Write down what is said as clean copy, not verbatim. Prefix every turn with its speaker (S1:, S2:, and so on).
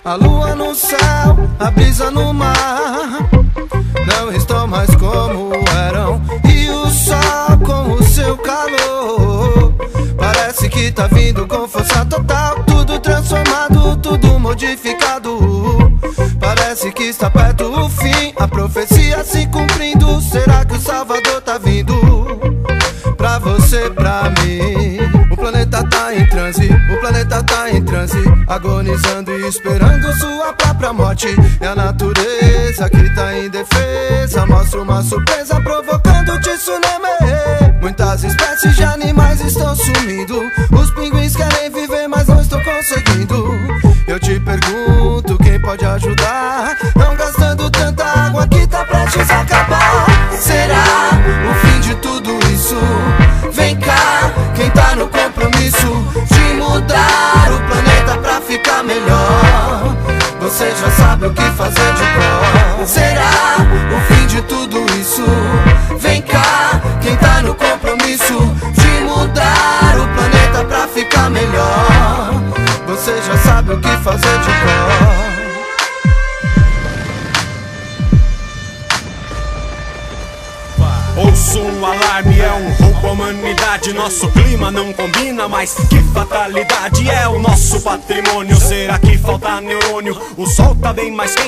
S1: a lua no céu, a brisa no mar não estão mais como eram, e o sol com o seu calor parece que tá vindo com força total. Tudo transformado, tudo modificado, parece que está perto o fim, a profecia se cumprindo. Será que o Salvador tá vindo pra você, pra mim? O planeta tá em transe, o planeta tá em transe, agonizando e esperando sua própria morte. É a natureza que tá em defesa, mostra uma surpresa provocando tsunami. Muitas espécies de animais estão sumindo, os pinguins querem viver mas não estão conseguindo. Eu te pergunto, quem pode ajudar? Não gastando tanta água que tá prestes a acabar. Será o fim de tudo isso? Vem cá, quem tá no compromisso de mudar o planeta pra ficar melhor? Você já sabe o que fazer de cor. Será o fim de tudo isso? Vem cá, quem tá no compromisso de mudar o planeta pra ficar melhor? Você já sabe o que fazer de cor.
S2: Ouço um alarme, é um roubo à humanidade. Nosso clima não combina, mas que fatalidade. É o nosso patrimônio, será que falta neurônio? O sol tá bem mais quente.